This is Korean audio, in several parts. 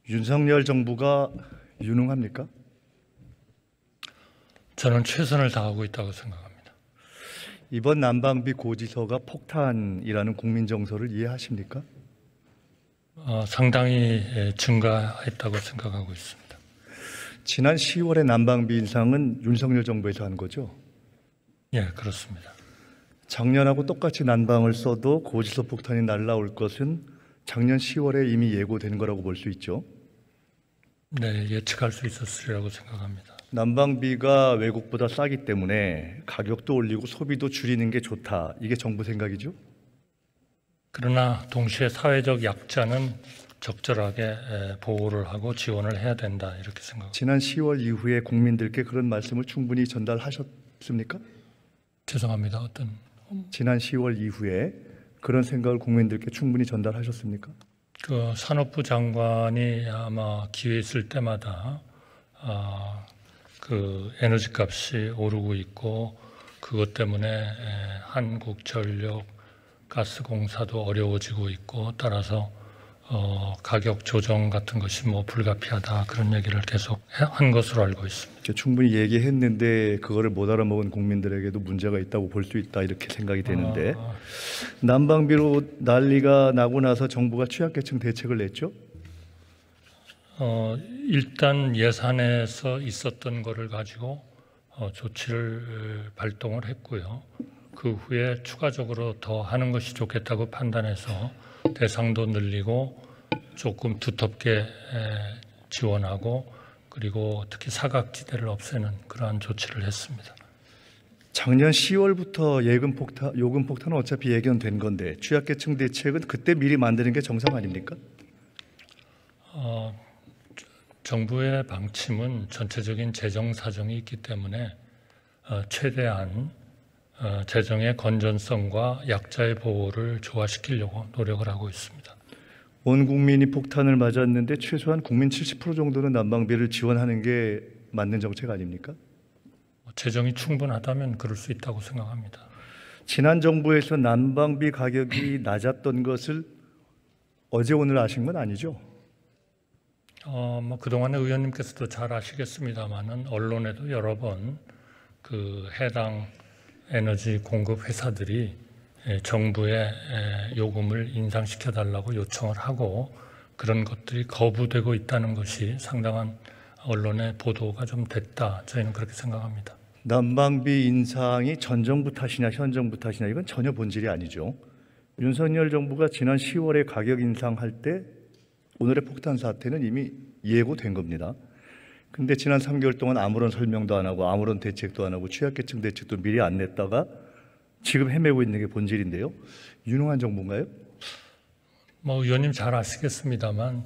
윤석열 정부가 유능합니까? 저는 최선을 다하고 있다고 생각합니다. 이번 난방비 고지서가 폭탄이라는 국민 정서를 이해하십니까? 상당히 증가했다고 생각하고 있습니다. 지난 10월의 난방비 인상은 윤석열 정부에서 한 거죠? 예, 그렇습니다. 작년하고 똑같이 난방을 써도 고지서 폭탄이 날라올 것은 작년 10월에 이미 예고된 거라고 볼 수 있죠? 네, 예측할 수 있었으리라고 생각합니다. 난방비가 외국보다 싸기 때문에 가격도 올리고 소비도 줄이는 게 좋다. 이게 정부 생각이죠? 그러나 동시에 사회적 약자는 적절하게 보호를 하고 지원을 해야 된다, 이렇게 생각합니다. 지난 10월 이후에 국민들께 그런 말씀을 충분히 전달하셨습니까? 죄송합니다. 어떤 지난 10월 이후에 그런 생각을 국민들께 충분히 전달하셨습니까? 그 산업부 장관이 아마 기회 있을 때마다 그 에너지 값이 오르고 있고 그것 때문에 한국전력 가스공사도 어려워지고 있고 따라서 가격 조정 같은 것이 뭐 불가피하다 그런 얘기를 계속 한 것으로 알고 있습니다. 충분히 얘기했는데 그거를 못 알아먹은 국민들에게도 문제가 있다고 볼 수 있다 이렇게 생각이 되는데 난방비로 난리가 나고 나서 정부가 취약계층 대책을 냈죠? 일단 예산에서 있었던 거를 가지고 조치를 발동을 했고요. 그 후에 추가적으로 더 하는 것이 좋겠다고 판단해서 대상도 늘리고 조금 두텁게 지원하고 그리고 특히 사각지대를 없애는 그러한 조치를 했습니다. 작년 10월부터 요금 폭탄은 어차피 예견된 건데 취약계층 대책은 그때 미리 만드는 게 정상 아닙니까? 정부의 방침은 전체적인 재정 사정이 있기 때문에 최대한 재정의 건전성과 약자의 보호를 조화시키려고 노력을 하고 있습니다. 온 국민이 폭탄을 맞았는데 최소한 국민 70% 정도는 난방비를 지원하는 게 맞는 정책 아닙니까? 재정이 충분하다면 그럴 수 있다고 생각합니다. 지난 정부에서 난방비 가격이 낮았던 것을 어제 오늘 아신 건 아니죠? 뭐 그동안에 의원님께서도 잘 아시겠습니다만은 언론에도 여러 번 그 해당 에너지 공급 회사들이 정부의 요금을 인상시켜 달라고 요청을 하고 그런 것들이 거부되고 있다는 것이 상당한 언론의 보도가 좀 됐다. 저희는 그렇게 생각합니다. 난방비 인상이 전 정부 탓이냐 현 정부 탓이냐 이건 전혀 본질이 아니죠. 윤석열 정부가 지난 10월에 가격 인상할 때 오늘의 폭탄 사태는 이미 예고된 겁니다. 근데 지난 3개월 동안 아무런 설명도 안 하고 아무런 대책도 안 하고 취약계층 대책도 미리 안 냈다가 지금 헤매고 있는 게 본질인데요. 유능한 정부인가요? 뭐 의원님 잘 아시겠습니다만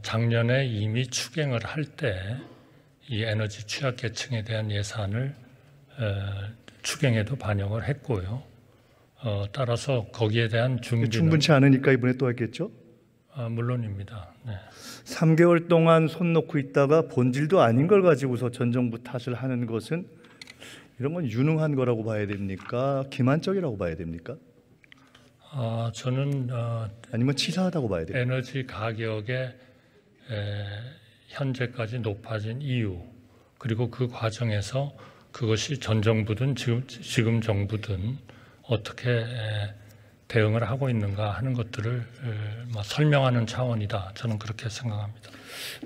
작년에 이미 추경을 할 때 이 에너지 취약계층에 대한 예산을 추경에도 반영을 했고요. 따라서 거기에 대한 준비는 충분치 않으니까 이번에 또 했겠죠? 물론입니다. 네. 3개월 동안 손 놓고 있다가 본질도 아닌 걸 가지고서 전 정부 탓을 하는 것은 이런 건 유능한 거라고 봐야 됩니까? 기만적이라고 봐야 됩니까? 저는 아니면 치사하다고 봐야 됩니까? 에너지 가격의 현재까지 높아진 이유 그리고 그 과정에서 그것이 전 정부든 지금 정부든 어떻게 대응을 하고 있는가 하는 것들을 설명하는 차원이다. 저는 그렇게 생각합니다.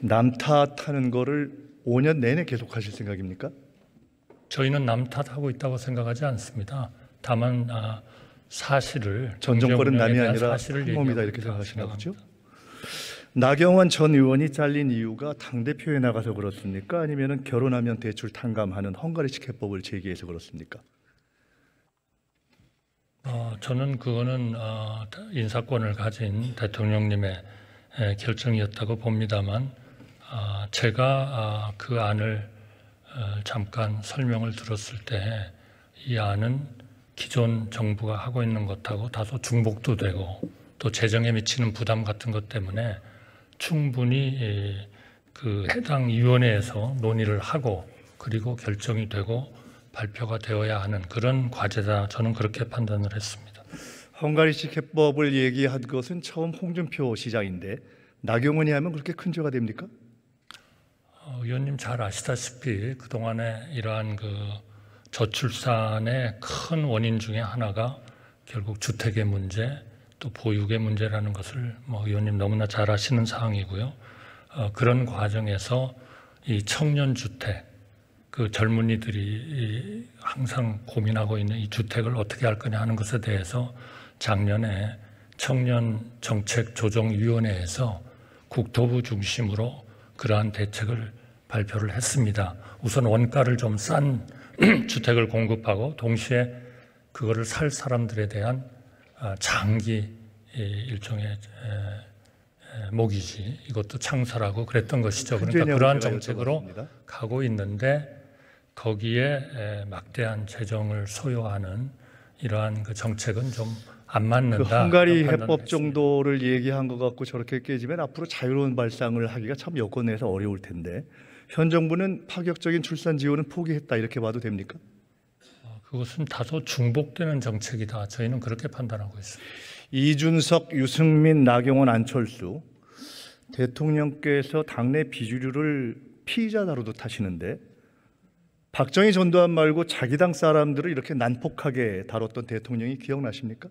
남 탓하는 거를 5년 내내 계속하실 생각입니까? 저희는 남 탓하고 있다고 생각하지 않습니다. 다만 사실을 전 정권은 남이 아니라 사실을 한 몸이다 이렇게 얘기하고 생각하시나 있다고 보죠? 나경원 전 의원이 잘린 이유가 당대표에 나가서 그렇습니까? 아니면 결혼하면 대출 탕감하는 헝가리식 해법을 제기해서 그렇습니까? 저는 그거는 인사권을 가진 대통령님의 결정이었다고 봅니다만 제가 그 안을 잠깐 설명을 들었을 때 이 안은 기존 정부가 하고 있는 것하고 다소 중복도 되고 또 재정에 미치는 부담 같은 것 때문에 충분히 그 해당 위원회에서 논의를 하고 그리고 결정이 되고 발표가 되어야 하는 그런 과제다. 저는 그렇게 판단을 했습니다. 헝가리식 해법을 얘기한 것은 처음 홍준표 시장인데 나경원이 하면 그렇게 큰 죄가 됩니까? 의원님 잘 아시다시피 그동안에 이러한 그 저출산의 큰 원인 중에 하나가 결국 주택의 문제, 또 보육의 문제라는 것을 의원님 너무나 잘 아시는 사항이고요. 그런 과정에서 이 청년 주택, 그 젊은이들이 항상 고민하고 있는 이 주택을 어떻게 할 거냐 하는 것에 대해서 작년에 청년정책조정위원회에서 국토부 중심으로 그러한 대책을 발표를 했습니다. 우선 원가를 좀 싼 주택을 공급하고 동시에 그거를 살 사람들에 대한 장기 일종의 모기지 이것도 창설하고 그랬던 것이죠. 그러니까 그러한 정책으로 가고 있는데 거기에 막대한 재정을 소요하는 이러한 그 정책은 좀 안 맞는다. 그 헝가리 해법 정도를 얘기한 것 같고 저렇게 깨지면 앞으로 자유로운 발상을 하기가 참 여권 내에서 어려울 텐데 현 정부는 파격적인 출산 지원은 포기했다 이렇게 봐도 됩니까? 그것은 다소 중복되는 정책이다. 저희는 그렇게 판단하고 있습니다. 이준석, 유승민, 나경원, 안철수 대통령께서 당내 비주류를 피의자 다루듯 하시는데 박정희 전두환 말고 자기 당 사람들을 이렇게 난폭하게 다뤘던 대통령이 기억나십니까?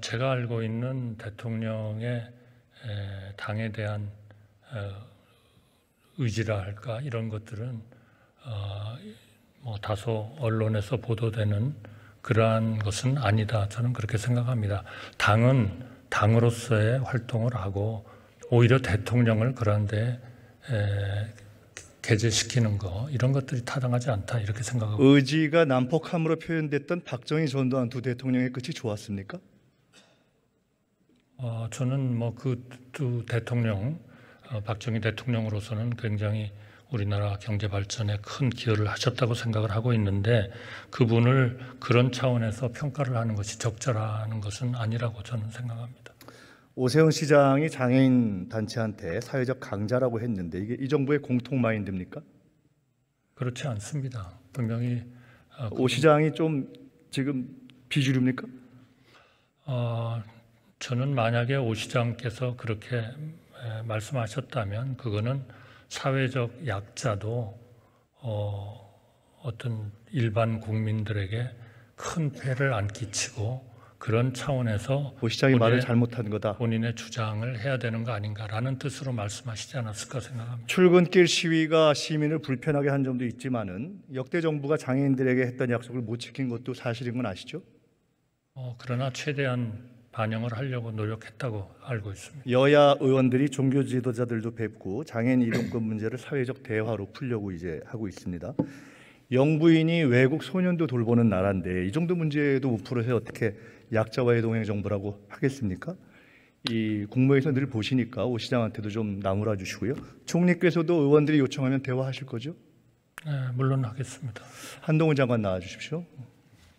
제가 알고 있는 대통령의 당에 대한 의지라 할까 이런 것들은 다소 언론에서 보도되는 그러한 것은 아니다. 저는 그렇게 생각합니다. 당은 당으로서의 활동을 하고 오히려 대통령을 그런데 게재시키는 거 이런 것들이 타당하지 않다 이렇게 생각하고 의지가 난폭함으로 표현됐던 박정희 전두환 두 대통령의 끝이 좋았습니까? 저는 그 두 대통령 박정희 대통령으로서는 굉장히 우리나라 경제 발전에 큰 기여를 하셨다고 생각을 하고 있는데 그분을 그런 차원에서 평가를 하는 것이 적절한 것은 아니라고 저는 생각합니다. 오세훈 시장이 장애인 단체한테 사회적 강자라고 했는데 이게 이 정부의 공통 마인드입니까? 그렇지 않습니다. 분명히 오 시장이 좀 지금 비주류입니까? 저는 만약에 오 시장께서 그렇게 말씀하셨다면 그거는 사회적 약자도 어떤 일반 국민들에게 큰 폐를 안 끼치고 그런 차원에서 오 시장이 말을 잘못한 거다. 본인의 주장을 해야 되는 거 아닌가라는 뜻으로 말씀하시지 않았을까 생각합니다. 출근길 시위가 시민을 불편하게 한 점도 있지만은 역대 정부가 장애인들에게 했던 약속을 못 지킨 것도 사실인 건 아시죠? 그러나 최대한 반영을 하려고 노력했다고 알고 있습니다. 여야 의원들이 종교 지도자들도 뵙고 장애인 이동권 문제를 사회적 대화로 풀려고 이제 하고 있습니다. 영부인이 외국 소년도 돌보는 나라인데 이 정도 문제도 못 풀어서 어떻게 약자와의 동행 정부라고 하겠습니까? 이 국무회에서 늘 보시니까 오 시장한테도 좀 나무라 주시고요. 총리께서도 의원들이 요청하면 대화하실 거죠? 네, 물론 하겠습니다. 한동훈 장관 나와 주십시오.